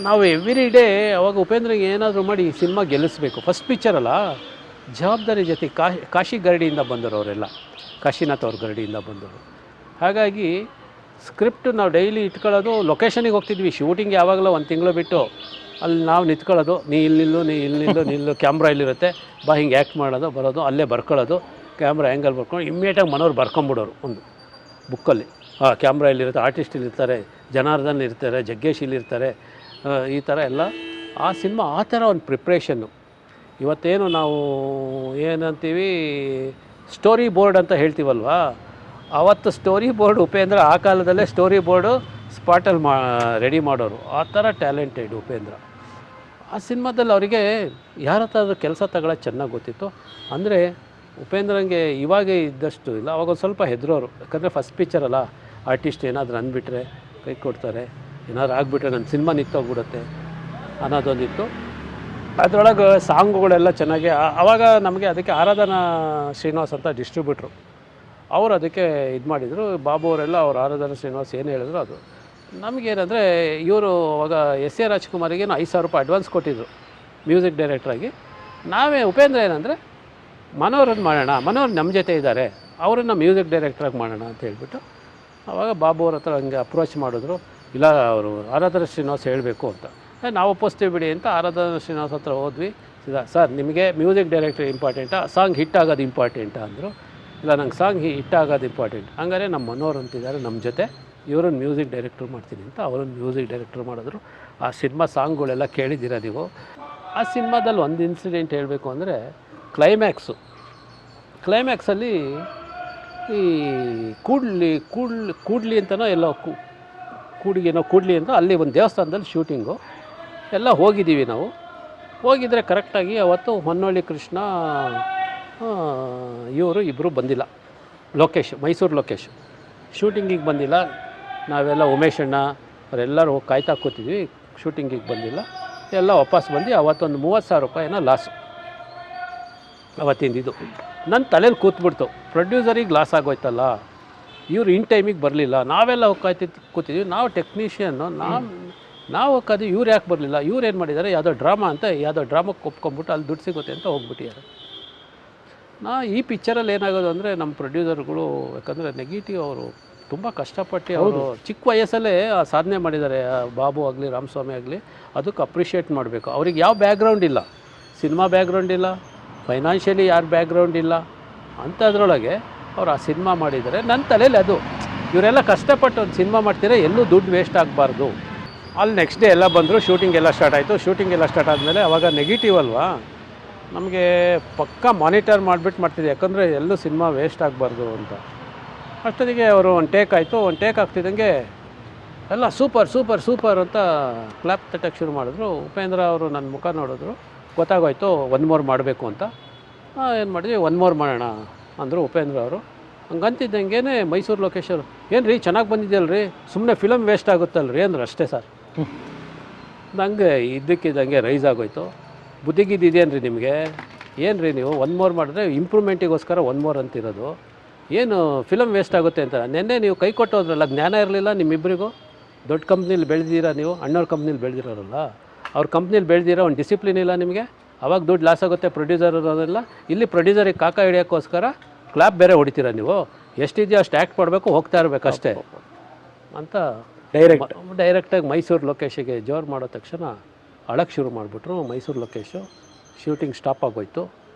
B: ನಾವು ಎವ್ರಿ ಡೇ ಅವಾಗ ಉಪೇಂದ್ರಿಗೆ ಏನಾದರೂ ಮಾಡಿ ಸಿನಿಮಾ ಗೆಲ್ಲಿಸ್ಬೇಕು. ಫಸ್ಟ್ ಪಿಕ್ಚರಲ್ಲ, ಜವಾಬ್ದಾರಿ ಜೊತೆ ಕಾಶಿ ಗರಡಿಯಿಂದ ಬಂದರು ಅವರೆಲ್ಲ, ಕಾಶಿನಾಥ್ ಅವ್ರ ಗರಡಿಯಿಂದ ಬಂದರು. ಹಾಗಾಗಿ ಸ್ಕ್ರಿಪ್ಟ್ ನಾವು ಡೈಲಿ ಇಟ್ಕೊಳ್ಳೋದು. ಲೊಕೇಶನಿಗೆ ಹೋಗ್ತಿದ್ವಿ ಶೂಟಿಂಗ್, ಯಾವಾಗಲೂ 1 ತಿಂಗಳು ಬಿಟ್ಟು ಅಲ್ಲಿ ನಾವು ನಿಂತ್ಕೊಳ್ಳೋದು. ನೀ ಇಲ್ಲಿಲ್ಲು ಕ್ಯಾಮ್ರಾ ಇಲ್ಲಿರುತ್ತೆ, ಬಾ ಹಿಂಗೆ ಆ್ಯಕ್ಟ್ ಮಾಡೋದು, ಬರೋದು, ಅಲ್ಲೇ ಬರ್ಕೊಳ್ಳೋದು, ಕ್ಯಾಮ್ರಾ ಆ್ಯಂಗಲ್ ಬರ್ಕೊಂಡು ಇಮ್ಮಿಡಿಯೇಟಾಗಿ ಮನೋರು ಬರ್ಕೊಂಬಿಡೋರು ಒಂದು ಬುಕ್ಕಲ್ಲಿ. ಕ್ಯಾಮ್ರಾ ಇಲ್ಲಿರುತ್ತೆ, ಆರ್ಟಿಸ್ಟ್ ಇಲ್ಲಿರ್ತಾರೆ, ಜನಾರ್ದನ್ ಇರ್ತಾರೆ, ಜಗ್ಗೇಶ್ ಇಲ್ಲಿರ್ತಾರೆ, ಈ ಥರ ಎಲ್ಲ. ಆ ಸಿನಿಮಾ ಆ ಥರ ಒಂದು ಪ್ರಿಪ್ರೇಷನ್ನು. ಇವತ್ತೇನು ನಾವು ಏನಂತೀವಿ ಸ್ಟೋರಿ ಬೋರ್ಡ್ ಅಂತ ಹೇಳ್ತೀವಲ್ವಾ, ಆವತ್ತು ಸ್ಟೋರಿ ಬೋರ್ಡ್ ಉಪೇಂದ್ರ ಆ ಕಾಲದಲ್ಲೇ ಸ್ಟೋರಿ ಬೋರ್ಡು ಸ್ಪಾಟಲ್ಲಿ ರೆಡಿ ಮಾಡೋರು. ಆ ಥರ ಟ್ಯಾಲೆಂಟೆಡ್ ಉಪೇಂದ್ರ. ಆ ಸಿನಿಮಾದಲ್ಲಿ ಅವರಿಗೆ ಯಾರ ಹತ್ರ ಕೆಲಸ ತಗೊಳ್ಳೋದು ಚೆನ್ನಾಗಿ ಗೊತ್ತಿತ್ತು. ಅಂದರೆ ಉಪೇಂದ್ರಂಗೆ ಇವಾಗ ಇದ್ದಷ್ಟು ಇಲ್ಲ, ಅವಾಗ ಒಂದು ಸ್ವಲ್ಪ ಹೆದರೋರು. ಯಾಕಂದರೆ ಫಸ್ಟ್ ಪಿಕ್ಚರಲ್ಲ, ಆರ್ಟಿಸ್ಟ್ ಏನಾದರೂ ಅಂದ್ಬಿಟ್ರೆ ಕೈ ಕೊಡ್ತಾರೆ, ಏನಾದ್ರು ಆಗಿಬಿಟ್ರೆ ನನ್ನ ಸಿನಿಮಾ ನಿಂತೋಗ್ಬಿಡುತ್ತೆ ಅನ್ನೋದೊಂದಿತ್ತು. ಅದರೊಳಗೆ ಸಾಂಗುಗಳೆಲ್ಲ ಚೆನ್ನಾಗಿ ಆವಾಗ ನಮಗೆ ಅದಕ್ಕೆ ಆರಾಧನಾ ಶ್ರೀನಿವಾಸ್ ಅಂತ ಡಿಸ್ಟ್ರಿಬ್ಯೂಟ್ರು, ಅವರು ಅದಕ್ಕೆ ಇದು ಮಾಡಿದರು. ಬಾಬು ಅವರೆಲ್ಲ ಅವ್ರು ಆರಾಧನಾ ಶ್ರೀನಿವಾಸ್ ಏನು ಹೇಳಿದ್ರು ಅದು. ನಮಗೇನಂದರೆ ಇವರು ಅವಾಗ ಎಸ್.ಎ. ರಾಜ್ಕುಮಾರಿಗೇನು 5,000 ರೂಪಾಯಿ ಅಡ್ವಾನ್ಸ್ ಕೊಟ್ಟಿದ್ರು ಮ್ಯೂಸಿಕ್ ಡೈರೆಕ್ಟ್ರಾಗಿ. ನಾವೇ ಉಪೇಂದ್ರ ಏನಂದರೆ ಮನೋರನ್ನು ಮಾಡೋಣ, ಮನೋರು ನಮ್ಮ ಜೊತೆ ಇದ್ದಾರೆ, ಅವರನ್ನು ಮ್ಯೂಸಿಕ್ ಡೈರೆಕ್ಟ್ರಾಗಿ ಮಾಡೋಣ ಅಂತ ಹೇಳ್ಬಿಟ್ಟು ಆವಾಗ ಬಾಬು ಅವ್ರ ಹತ್ರ ಹಂಗೆ ಅಪ್ರೋಚ್ ಮಾಡಿದ್ರು. ಇಲ್ಲ ಅವರು ಆರಾಧನಾ ಶ್ರೀನಿವಾಸ್ ಹೇಳಬೇಕು ಅಂತ, ನಾವು ಒಪ್ಪಿಸ್ತೀವಿ ಬಿಡಿ ಅಂತ ಆರಾಧನಾ ಶ್ರೀನಿವಾಸ್ ಹತ್ರ ಹೋದ್ವಿ. ಸರ್ ನಿಮಗೆ ಮ್ಯೂಸಿಕ್ ಡೈರೆಕ್ಟರ್ ಇಂಪಾರ್ಟೆಂಟಾ, ಸಾಂಗ್ ಹಿಟ್ ಆಗೋದು ಇಂಪಾರ್ಟೆಂಟಾ ಅಂದರು. ಇಲ್ಲ ನಂಗೆ ಸಾಂಗ್ ಹಿಟ್ ಆಗೋದು ಇಂಪಾರ್ಟೆಂಟ್. ಹಂಗಾರೆ ನಮ್ಮ ಮನೋರು ಅಂತಿದ್ದಾರೆ ನಮ್ಮ ಜೊತೆ, ಇವರನ್ನು ಮ್ಯೂಸಿಕ್ ಡೈರೆಕ್ಟ್ರು ಮಾಡ್ತೀನಿ ಅಂತ ಅವರನ್ನು ಮ್ಯೂಸಿಕ್ ಡೈರೆಕ್ಟ್ರು ಮಾಡಿದ್ರು. ಆ ಸಿನಿಮಾ ಸಾಂಗ್ಗಳೆಲ್ಲ ಕೇಳಿದ್ದೀರ ನೀವು. ಆ ಸಿನಿಮಾದಲ್ಲಿ ಒಂದು ಇನ್ಸಿಡೆಂಟ್ ಹೇಳಬೇಕು ಅಂದರೆ ಕ್ಲೈಮ್ಯಾಕ್ಸಲ್ಲಿ ಈ ಕೂಡ್ಲಿ ಅಂತನೋ ಎಲ್ಲೋ ಕೂಡ್ಲಿ ಅಂತ ಅಲ್ಲಿ ಒಂದು ದೇವಸ್ಥಾನದಲ್ಲಿ ಶೂಟಿಂಗು ಎಲ್ಲ ಹೋಗಿದ್ದೀವಿ ನಾವು. ಹೋಗಿದ್ರೆ ಕರೆಕ್ಟಾಗಿ ಅವತ್ತು ಹೊನ್ನಳ್ಳಿ ಕೃಷ್ಣ ಇವರು ಇಬ್ಬರು ಬಂದಿಲ್ಲ, ಮೈಸೂರು ಲೋಕೇಶ್ ಶೂಟಿಂಗಿಗೆ ಬಂದಿಲ್ಲ. ನಾವೆಲ್ಲ ಉಮೇಶ್ ಅಣ್ಣ ಅವರೆಲ್ಲರೂ ಹೋಗಿ ಕಾಯ್ತಾ ಕೂತಿದ್ವಿ, ಶೂಟಿಂಗಿಗೆ ಬಂದಿಲ್ಲ. ಎಲ್ಲ ವಾಪಸ್ ಬಂದು ಅವತ್ತೊಂದು 30,000 ರೂಪಾಯಿನ ಲಾಸು ಅವತ್ತಿಂದಿದ್ದು. ನನ್ನ ತಲೆಯಲ್ಲಿ ಕೂತ್ಬಿಡ್ತು, ಪ್ರೊಡ್ಯೂಸರಿಗೆ ಲಾಸ್ ಆಗೋಯ್ತಲ್ಲ, ಇವ್ರು ಇನ್ ಟೈಮಿಗೆ ಬರಲಿಲ್ಲ. ನಾವೆಲ್ಲ ಕೂತಿದ್ವಿ, ನಾವು ಟೆಕ್ನಿಷಿಯನ್ನು ನಾವು ಹೋಗೋದು, ಇವ್ರು ಯಾಕೆ ಬರಲಿಲ್ಲ, ಇವ್ರು ಏನು ಮಾಡಿದ್ದಾರೆ, ಯಾವುದೋ ಡ್ರಾಮಕ್ಕೆ ಒಪ್ಕೊಂಬಿಟ್ಟು ಅಲ್ಲಿ ದುಡ್ಡು ಸಿಗುತ್ತೆ ಅಂತ ಹೋಗ್ಬಿಟ್ಟಿದ್ದಾರೆ. ಈ ಪಿಕ್ಚರಲ್ಲಿ ಏನಾಗೋದು ಅಂದರೆ ನಮ್ಮ ಪ್ರೊಡ್ಯೂಸರ್ಗಳು, ಯಾಕಂದರೆ ನೆಗೆಟಿವ್ ಅವರು ತುಂಬ ಕಷ್ಟಪಟ್ಟು ಅವರು ಚಿಕ್ಕ ವಯಸ್ಸಲ್ಲೇ ಸಾಧನೆ ಮಾಡಿದ್ದಾರೆ. ಬಾಬು ಆಗಲಿ ರಾಮಸ್ವಾಮಿ ಆಗಲಿ, ಅದಕ್ಕೆ ಅಪ್ರಿಷಿಯೇಟ್ ಮಾಡಬೇಕು. ಅವ್ರಿಗೆ ಯಾವ ಬ್ಯಾಕ್ಗ್ರೌಂಡ್ ಇಲ್ಲ, ಸಿನಿಮಾ ಬ್ಯಾಕ್ಗ್ರೌಂಡ್ ಇಲ್ಲ, ಫೈನಾನ್ಷಿಯಲಿ ಯಾರು ಬ್ಯಾಕ್ಗ್ರೌಂಡ್ ಇಲ್ಲ. ಅಂಥದ್ರೊಳಗೆ ಅವ್ರು ಆ ಸಿನಿಮಾ ಮಾಡಿದ್ದಾರೆ. ನನ್ನ ತಲೆಯಲ್ಲಿ ಅದು, ಇವರೆಲ್ಲ ಕಷ್ಟಪಟ್ಟು ಒಂದು ಸಿನಿಮಾ ಮಾಡ್ತೀರಾ, ಎಲ್ಲೂ ದುಡ್ಡು ವೇಸ್ಟ್ ಆಗಬಾರ್ದು. ಅಲ್ಲಿ ನೆಕ್ಸ್ಟ್ ಡೇ ಎಲ್ಲ ಬಂದರು, ಶೂಟಿಂಗ್ ಎಲ್ಲ ಸ್ಟಾರ್ಟ್ ಆಯಿತು. ಶೂಟಿಂಗ್ ಎಲ್ಲ ಸ್ಟಾರ್ಟ್ ಆದಮೇಲೆ ಅವಾಗ ನೆಗೆಟಿವ್ ಅಲ್ವಾ, ನಮಗೆ ಪಕ್ಕಾ ಮಾನಿಟರ್ ಮಾಡಿಬಿಟ್ಟು ಮಾಡ್ತಿದ್ದೆ, ಯಾಕಂದರೆ ಎಲ್ಲೂ ಸಿನಿಮಾ ವೇಸ್ಟ್ ಆಗಬಾರ್ದು ಅಂತ. ಅಷ್ಟೊತ್ತಿಗೆ ಅವರು ಒಂದು ಟೇಕ್ ಆಯಿತು. ಒಂದು ಟೇಕ್ ಆಗ್ತಿದ್ದಂಗೆ ಎಲ್ಲ ಸೂಪರ್ ಅಂತ ಕ್ಲಾಪ್ ತಟ್ಟಕ್ಕೆ ಶುರು ಮಾಡಿದ್ರು. ಉಪೇಂದ್ರ ಅವರು ನನ್ನ ಮುಖ ನೋಡಿದ್ರು, ಗೊತ್ತಾಗೋಯ್ತು 1 ಮೋರ್ ಮಾಡಬೇಕು ಅಂತ. ಏನು ಮಾಡಿದ್ವಿ, 1 ಮೋರ್ ಮಾಡೋಣ ಅಂದರು ಉಪೇಂದ್ರ ಅವರು. ಹಂಗಂತಿದ್ದಂಗೆ ಮೈಸೂರು ಲೋಕೇಶ್ ಅವರು, ಏನು ರೀ ಚೆನ್ನಾಗಿ ಬಂದಿದ್ದೆಯಲ್ರಿ, ಸುಮ್ಮನೆ ಫಿಲಮ್ ವೇಸ್ಟ್ ಆಗುತ್ತಲ್ರಿ ಅಂದರು. ಅಷ್ಟೇ ಸರ್. ನಂಗೆ ಇದ್ದಕ್ಕಿದ್ದಂಗೆ ರೈಸ್ ಆಗೋಯ್ತು. ಬುದ್ಧಿಗಿದ್ದೇನು ರೀ ನಿಮಗೆ, ಏನು ರೀ ನೀವು 1 ಮೋರ್ ಮಾಡಿದ್ರೆ ಇಂಪ್ರೂವ್ಮೆಂಟಿಗೋಸ್ಕರ 1 ಮೋರ್ ಅಂತಿರೋದು, ಏನು ಫಿಲಮ್ ವೇಸ್ಟ್ ಆಗುತ್ತೆ ಅಂತ. ನೆನ್ನೆ ನೀವು ಕೈ ಕೊಟ್ಟೋದ್ರಲ್ಲ, ಜ್ಞಾನ ಇರಲಿಲ್ಲ ನಿಮ್ಮಿಬ್ಬರಿಗೂ. ದೊಡ್ಡ ಕಂಪ್ನಿಲಿ ಬೆಳೆದಿದ್ದೀರಾ ನೀವು, ಅಣ್ಣವ್ರ ಕಂಪ್ನಿಲಿ ಬೆಳೆದಿರೋರಲ್ಲ, ಅವ್ರ ಕಂಪ್ನಿಲಿ ಬೆಳೆದಿರೋ ಒಂದು ಡಿಸಿಪ್ಲಿನ್ ಇಲ್ಲ ನಿಮಗೆ. ಅವಾಗ ದುಡ್ಡು ಲಾಸ್ ಆಗುತ್ತೆ ಪ್ರೊಡ್ಯೂಸರ್ ಅನ್ನೋದೆಲ್ಲ. ಇಲ್ಲಿ ಪ್ರೊಡ್ಯೂಸರಿಗೆ ಕಾಕ ಹಿಡಿಯೋಕ್ಕೋಸ್ಕರ ಕ್ಲಾಪ್ ಬೇರೆ ಹೊಡಿತೀರ ನೀವು. ಎಷ್ಟಿದೆಯೋ ಅಷ್ಟು ಆ್ಯಕ್ಟ್ ಮಾಡಬೇಕು, ಹೋಗ್ತಾ ಇರಬೇಕು ಅಷ್ಟೇ ಅಂತ ಡೈರೆಕ್ಟಾಗಿ ಮೈಸೂರು ಲೊಕೇಶಿಗೆ ಜೋರು ಮಾಡೋ ತಕ್ಷಣ ಅಳಕ್ಕೆ ಶುರು ಮಾಡಿಬಿಟ್ರು ಮೈಸೂರು ಲೊಕೇಶು. ಶೂಟಿಂಗ್ ಸ್ಟಾಪ್ ಆಗೋಯ್ತು.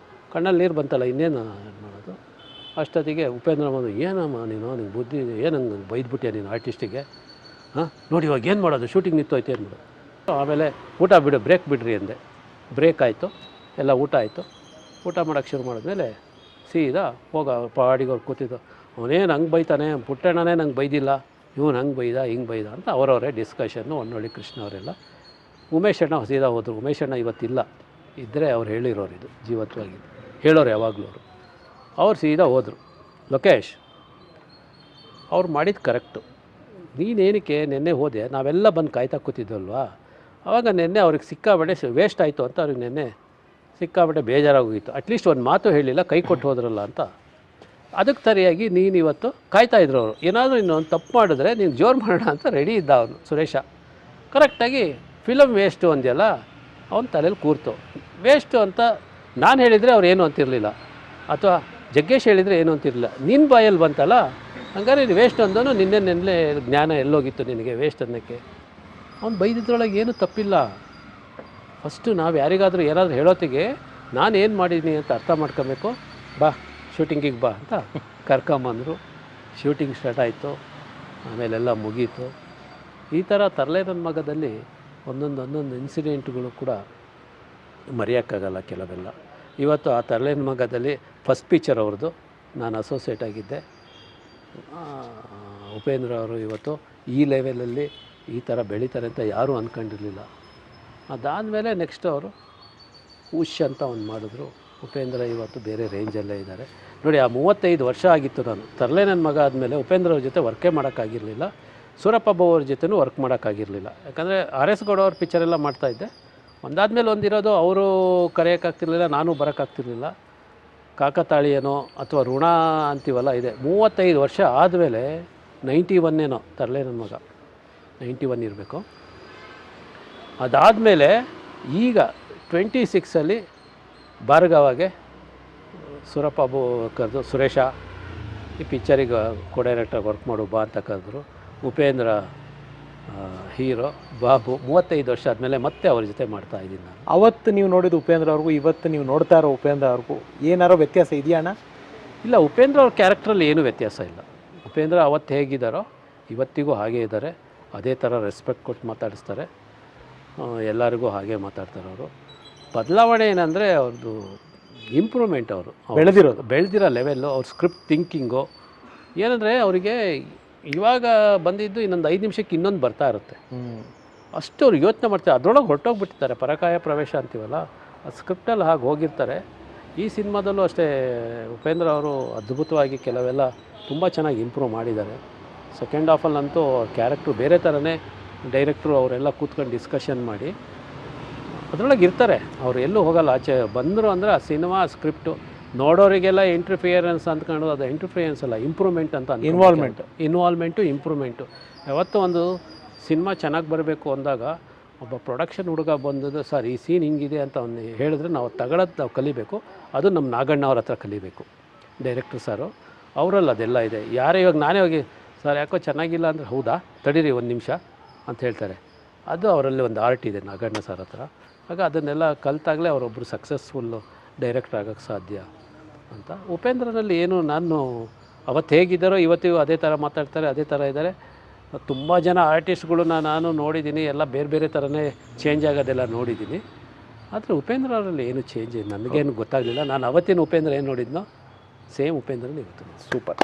B: ಕಣ್ಣಲ್ಲಿ ನೀರು ಬಂತಲ್ಲ, ಇನ್ನೇನು ಮಾಡೋದು. ಅಷ್ಟೊತ್ತಿಗೆ ಉಪೇಂದ್ರ ಬಂದು, ಏನಮ್ಮ ನಿಂಗೆ ಬುದ್ಧಿ, ಏನಂಗೆ ಬೈದ್ಬಿಟ್ಟೆ ನೀನು ಆರ್ಟಿಸ್ಟಿಗೆ, ನೋಡಿ ಇವಾಗ ಏನು ಮಾಡೋದು, ಶೂಟಿಂಗ್ ನಿಂತೋಯ್ತು, ಏನು ಮಾಡೋದು. ಆಮೇಲೆ ಊಟ ಬ್ರೇಕ್ ಬಿಡ್ರಿ ಅಂದೆ. ಬ್ರೇಕ್ ಆಯಿತು, ಎಲ್ಲ ಊಟ ಆಯಿತು. ಊಟ ಮಾಡೋಕ್ಕೆ ಶುರು ಮಾಡಿದ್ಮೇಲೆ ಸೀದಾ ಪಾಡಿಗವ್ರು ಕೂತಿದ್ದು. ಅವನೇನು ಹಂಗೆ ಬೈತಾನೆ, ಪುಟ್ಟಣ್ಣನೇ ನಂಗೆ ಬೈದಿಲ್ಲ, ಇವನು ಹಂಗೆ ಬೈದ ಹಿಂಗೆ ಬೈದ ಅಂತ ಅವರವರೇ ಡಿಸ್ಕಷನ್ನು. ಹೊನ್ನಳ್ಳಿ ಕೃಷ್ಣ ಅವರೆಲ್ಲ. ಉಮೇಶ್ ಅಣ್ಣ ಸೀದಾ ಹೋದರು. ಉಮೇಶ್ ಅಣ್ಣ ಇವತ್ತಿಲ್ಲ, ಇದ್ದರೆ ಅವ್ರು ಹೇಳಿರೋರು, ಇದು ಜೀವತ್ವಾಗಿದ್ದು ಹೇಳೋರು ಯಾವಾಗಲೂ ಅವ್ರು ಸೀದಾ ಹೋದರು. ಲೊಕೇಶ್ ಅವ್ರು ಮಾಡಿದ್ದು ಕರೆಕ್ಟು, ನೀನೇನಕ್ಕೆ ನಿನ್ನೆ ಹೋದೆ, ನಾವೆಲ್ಲ ಬಂದು ಕಾಯ್ತಾ ಕೂತಿದ್ದಲ್ವಾ, ಆವಾಗ ನಿನ್ನೆ ಅವ್ರಿಗೆ ಸಿಕ್ಕಾಬಟ್ಟೆ ವೇಸ್ಟ್ ಆಯಿತು ಅಂತ ಅವ್ರಿಗೆ ನಿನ್ನೆ ಸಿಕ್ಕಾಬಟ್ಟೆ ಬೇಜಾರಾಗೋಗಿತ್ತು. ಅಟ್ಲೀಸ್ಟ್ ಒಂದು ಮಾತು ಹೇಳಿಲ್ಲ, ಕೈ ಕೊಟ್ಟು ಹೋದ್ರಲ್ಲ ಅಂತ. ಅದಕ್ಕೆ ಸರಿಯಾಗಿ ನೀನು ಇವತ್ತು ಕಾಯ್ತಾಯಿದ್ರು ಅವರು. ಏನಾದರೂ ಇನ್ನೊಂದು ತಪ್ಪು ಮಾಡಿದ್ರೆ ನೀನು ಜೋರು ಮಾಡೋಣ ಅಂತ ರೆಡಿ ಇದ್ದ ಅವನು ಸುರೇಶ. ಕರೆಕ್ಟಾಗಿ ಫಿಲಮ್ ವೇಸ್ಟು ಅಂದ್ಯಲ್ಲ, ಅವನ ತಲೆಯಲ್ಲಿ ಕೂರ್ತು. ವೇಸ್ಟು ಅಂತ ನಾನು ಹೇಳಿದರೆ ಅವ್ರು ಏನು ಅಂತಿರಲಿಲ್ಲ, ಅಥವಾ ಜಗ್ಗೇಶ್ ಹೇಳಿದರೆ ಏನು ಅಂತಿರಲಿಲ್ಲ. ನಿನ್ನ ಬಾಯಲ್ಲಿ ಬಂತಲ್ಲ, ಹಂಗಾರೆ ನೀನು ವೇಸ್ಟ್ ಅಂದನು. ನಿನ್ನೆ ಜ್ಞಾನ ಎಲ್ಲೋಗಿತ್ತು ನಿನಗೆ ವೇಸ್ಟ್ ಅನ್ನೋಕ್ಕೆ. ಅವ್ನು ಬೈದಿದ್ರೊಳಗೆ ಏನೂ ತಪ್ಪಿಲ್ಲ. ಫಸ್ಟು ನಾವು ಯಾರಿಗಾದರೂ ಏನಾದರೂ ಹೇಳೋತ್ತಿಗೆ ನಾನು ಏನು ಮಾಡಿದ್ದೀನಿ ಅಂತ ಅರ್ಥ ಮಾಡ್ಕೋಬೇಕು. ಬಾ ಶೂಟಿಂಗಿಗೆ ಬಾ ಅಂತ ಕರ್ಕೊಂಬಂದರು. ಶೂಟಿಂಗ್ ಸ್ಟಾರ್ಟ್ ಆಯಿತು, ಆಮೇಲೆಲ್ಲ ಮುಗೀತು. ಈ ಥರ ತರಲೆ ನನ್ನ ಮಗದಲ್ಲಿ ಒಂದೊಂದು ಇನ್ಸಿಡೆಂಟ್ಗಳು ಕೂಡ ಮರೆಯೋಕ್ಕಾಗಲ್ಲ ಕೆಲವೆಲ್ಲ. ಇವತ್ತು ಆ ತರಲೆ ನನ್ನ ಮಗದಲ್ಲಿ ಫಸ್ಟ್ ಪಿಕ್ಚರ್ ಅವ್ರದ್ದು, ನಾನು ಅಸೋಸಿಯೇಟ್ ಆಗಿದ್ದೆ. ಉಪೇಂದ್ರ ಅವರು ಇವತ್ತು ಈ ಲೆವೆಲಲ್ಲಿ ಈ ಥರ ಬೆಳೀತಾರೆ ಅಂತ ಯಾರೂ ಅಂದ್ಕೊಂಡಿರಲಿಲ್ಲ. ಅದಾದಮೇಲೆ ನೆಕ್ಸ್ಟ್ ಅವರು ಉಶ್ ಅಂತ ಒಂದು ಮಾಡಿದ್ರು. ಉಪೇಂದ್ರ ಇವತ್ತು ಬೇರೆ ರೇಂಜಲ್ಲೇ ಇದ್ದಾರೆ. ನೋಡಿ, ಆ 35 ವರ್ಷ ಆಗಿತ್ತು ನಾನು ತರಲೆ ನನ್ನ ಮಗ ಆದಮೇಲೆ ಉಪೇಂದ್ರ ಅವ್ರ ಜೊತೆ ವರ್ಕೇ ಮಾಡೋಕ್ಕಾಗಿರಲಿಲ್ಲ, ಸೂರಪ್ಪ ಅವ್ರ ಜೊತೆನೂ ವರ್ಕ್ ಮಾಡೋಕ್ಕಾಗಿರಲಿಲ್ಲ. ಯಾಕಂದರೆ ಆರ್ ಎಸ್ ಗೌಡ ಅವ್ರ ಪಿಕ್ಚರೆಲ್ಲ ಮಾಡ್ತಾಯಿದ್ದೆ, ಒಂದಾದಮೇಲೆ ಒಂದಿರೋದು ಅವರು ಕರೆಯೋಕ್ಕಾಗ್ತಿರ್ಲಿಲ್ಲ, ನಾನು ಬರೋಕ್ಕಾಗ್ತಿರ್ಲಿಲ್ಲ. ಕಾಕತಾಳೀಯನೋ ಅಥವಾ ಋಣ ಅಂತೀವಲ್ಲ ಇದೆ. 35 ವರ್ಷ ಆದಮೇಲೆ 91 ಏನೋ ತರಲೆ ನನ್ನ ಮಗ 91 ಇರಬೇಕು. ಅದಾದಮೇಲೆ ಈಗ 26 ಭಾರ್ಗವಾಗೆ ಸೂರಪ್ಪ ಕರೆದು ಸುರೇಶ ಈ ಪಿಕ್ಚರಿಗೆ ಕೋ ಡೈರೆಕ್ಟಾಗಿ ವರ್ಕ್ ಮಾಡು ಬಾ ಅಂತ ಕರೆದ್ರು. ಉಪೇಂದ್ರ ಹೀರೋ, ಬಾಬು 35 ವರ್ಷ ಆದಮೇಲೆ ಮತ್ತೆ ಅವ್ರ ಜೊತೆ ಮಾಡ್ತಾಯಿದ್ದೀನಿ ನಾನು.
A: ಅವತ್ತು ನೀವು ನೋಡಿದ ಉಪೇಂದ್ರ ಅವ್ರಿಗೂ ಇವತ್ತು ನೀವು ನೋಡ್ತಾ ಇರೋ ಉಪೇಂದ್ರ ಅವ್ರಿಗೂ ಏನಾರೋ ವ್ಯತ್ಯಾಸ ಇದೆಯಾ ಅಣ್ಣ?
B: ಇಲ್ಲ, ಉಪೇಂದ್ರ ಅವ್ರ ಕ್ಯಾರೆಕ್ಟ್ರಲ್ಲಿ ಏನೂ ವ್ಯತ್ಯಾಸ ಇಲ್ಲ. ಉಪೇಂದ್ರ ಅವತ್ತು ಹೇಗಿದ್ದಾರೋ ಇವತ್ತಿಗೂ ಹಾಗೇ ಇದ್ದಾರೆ. ಅದೇ ಥರ ರೆಸ್ಪೆಕ್ಟ್ ಕೊಟ್ಟು ಮಾತಾಡಿಸ್ತಾರೆ, ಎಲ್ಲರಿಗೂ ಹಾಗೆ ಮಾತಾಡ್ತಾರೆ ಅವರು. ಬದಲಾವಣೆ ಏನಂದರೆ ಅವ್ರದ್ದು ಇಂಪ್ರೂವ್ಮೆಂಟ್, ಅವರು ಬೆಳೆದಿರೋ ಲೆವೆಲ್ಲು, ಅವ್ರ ಸ್ಕ್ರಿಪ್ಟ್ ಥಿಂಕಿಂಗು ಏನಂದರೆ ಅವರಿಗೆ ಇವಾಗ ಬಂದಿದ್ದು ಇನ್ನೊಂದು 5 ನಿಮಿಷಕ್ಕೆ ಇನ್ನೊಂದು ಬರ್ತಾ ಇರುತ್ತೆ, ಅಷ್ಟು ಅವ್ರು ಯೋಚನೆ ಮಾಡ್ತಾರೆ. ಅದರೊಳಗೆ ಹೊರಟೋಗ್ಬಿಟ್ಟಿರ್ತಾರೆ, ಪರಕಾಯ ಪ್ರವೇಶ ಅಂತೀವಲ್ಲ, ಆ ಸ್ಕ್ರಿಪ್ಟಲ್ಲಿ ಹಾಗೆ ಹೋಗಿರ್ತಾರೆ. ಈ ಸಿನಿಮಾದಲ್ಲೂ ಅಷ್ಟೇ ಉಪೇಂದ್ರ ಅವರು ಅದ್ಭುತವಾಗಿ ಕೆಲವೆಲ್ಲ ತುಂಬ ಚೆನ್ನಾಗಿ ಇಂಪ್ರೂವ್ ಮಾಡಿದ್ದಾರೆ. ಸೆಕೆಂಡ್ ಹಾಫಲ್ಲಂತೂ ಕ್ಯಾರೆಕ್ಟ್ರು ಬೇರೆ ಥರನೇ, ಡೈರೆಕ್ಟ್ರು ಅವರೆಲ್ಲ ಕೂತ್ಕೊಂಡು ಡಿಸ್ಕಷನ್ ಮಾಡಿ ಅದರೊಳಗೆ ಇರ್ತಾರೆ. ಅವರು ಎಲ್ಲೂ ಹೋಗಲ್ಲ ಆಚೆ. ಬಂದರು ಅಂದರೆ ಆ ಸಿನಿಮಾ ಸ್ಕ್ರಿಪ್ಟು ನೋಡೋರಿಗೆಲ್ಲ ಇಂಟರ್ಫಿಯರೆನ್ಸ್ ಅಂದ್ಕೊಂಡು, ಅದು ಇಂಟರ್ಫಿಯರೆನ್ಸ್ ಅಲ್ಲ, ಇಂಪ್ರೂವ್ಮೆಂಟ್ ಅಂತ. Involvement improvement. ಯಾವತ್ತೂ ಒಂದು ಸಿನಿಮಾ ಚೆನ್ನಾಗಿ ಬರಬೇಕು ಅಂದಾಗ ಒಬ್ಬ ಪ್ರೊಡಕ್ಷನ್ ಹುಡುಗ ಬಂದದ್ದು, ಸರ್ ಈ ಸೀನ್ ಹಿಂಗಿದೆ ಅಂತ ಅವ್ನು ಹೇಳಿದ್ರೆ ನಾವು ತಗೊಳ್ಳೋದು ನಾವು ಕಲಿಬೇಕು. ಅದು ನಮ್ಮ ನಾಗಣ್ಣ ಅವ್ರ ಹತ್ರ ಕಲಿಬೇಕು, ಡೈರೆಕ್ಟ್ರ್ ಸಾರು. ಅವರಲ್ಲಿ ಅದೆಲ್ಲ ಇದೆ. ಯಾರೇ ಇವಾಗ ನಾನೇ ಹೋಗಿ ಸರ್ ಯಾಕೋ ಚೆನ್ನಾಗಿಲ್ಲ ಅಂದರೆ, ಹೌದಾ ತಡೀರಿ 1 ನಿಮಿಷ ಅಂತ ಹೇಳ್ತಾರೆ. ಅದು ಅವರಲ್ಲಿ ಒಂದು ಆರ್ಟ್ ಇದೆ ನಾಗಣ್ಣ ಸರ್ ಹತ್ರ. ಆಗ ಅದನ್ನೆಲ್ಲ ಕಲಿತಾಗಲೇ ಅವರೊಬ್ಬರು ಸಕ್ಸಸ್ಫುಲ್ಲು ಡೈರೆಕ್ಟ್ರ್ ಆಗೋಕ್ಕೆ ಸಾಧ್ಯ ಅಂತ. ಉಪೇಂದ್ರನಲ್ಲಿ ಏನು, ನಾನು ಅವತ್ತು ಹೇಗಿದ್ದಾರೋ ಇವತ್ತಿಗೂ ಅದೇ ಥರ ಮಾತಾಡ್ತಾರೆ, ಅದೇ ಥರ ಇದ್ದಾರೆ. ತುಂಬ ಜನ ಆರ್ಟಿಸ್ಟ್ಗಳನ್ನ ನಾನು ನೋಡಿದ್ದೀನಿ, ಎಲ್ಲ ಬೇರೆ ಬೇರೆ ಥರನೇ ಚೇಂಜ್ ಆಗೋದೆಲ್ಲ ನೋಡಿದ್ದೀನಿ. ಆದರೆ ಉಪೇಂದ್ರ ಅವರಲ್ಲಿ ಏನು ಚೇಂಜ್ ನನಗೇನು ಗೊತ್ತಾಗಲಿಲ್ಲ. ನಾನು ಅವತ್ತಿನ ಉಪೇಂದ್ರ ಏನು ನೋಡಿದ್ನೋ ಸೇಮ್ ಉಪೇಂದ್ರನೇ ಇವತ್ತು.
A: Super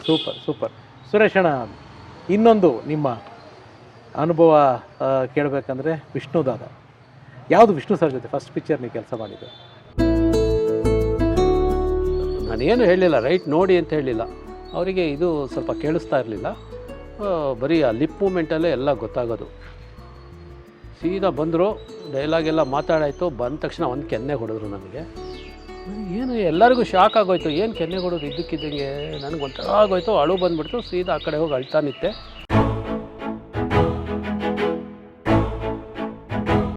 A: super super. ಸುರೇಶಣ್ಣ, ಇನ್ನೊಂದು ನಿಮ್ಮ ಅನುಭವ ಕೇಳಬೇಕಂದ್ರೆ ವಿಷ್ಣುದಾದ, ಯಾವುದು ವಿಷ್ಣು ಸರ್ ಜೊತೆ ಫಸ್ಟ್ ಪಿಕ್ಚರ್ ನೀವು ಕೆಲಸ ಮಾಡಿದ್ದು?
B: ನಾನೇನು ಹೇಳಲಿಲ್ಲ, ರೈಟ್ ನೋಡಿ ಅಂತ ಹೇಳಲಿಲ್ಲ ಅವರಿಗೆ. ಇದು ಸ್ವಲ್ಪ ಕೇಳಿಸ್ತಾ ಇರಲಿಲ್ಲ, ಬರೀ ಆ ಲಿಪ್ ಮೂಮೆಂಟಲ್ಲೇ ಎಲ್ಲ ಗೊತ್ತಾಗೋದು. ಸೀದಾ ಬಂದರು, ಡೈಲಾಗೆಲ್ಲ ಮಾತಾಡಾಯಿತು. ಬಂದ ತಕ್ಷಣ ಒಂದು ಕೆನ್ನೆ ಹೊಡೆದ್ರು ನನಗೆ. ಏನು ಎಲ್ಲರಿಗೂ ಶಾಕ್ ಆಗೋಯ್ತು, ಏನು ಕೆನ್ನೆ ಹೊಡೋದು ಇದ್ದಕ್ಕಿದ್ದಂಗೆ. ನನಗೆ ಒಂಥರ ಆಗೋಯ್ತು, ಅಳು ಬಂದುಬಿಡ್ತು. ಸೀದಾ ಆ ಕಡೆ ಹೋಗಿ ಅಳ್ತಾ ನಿಂತೆ.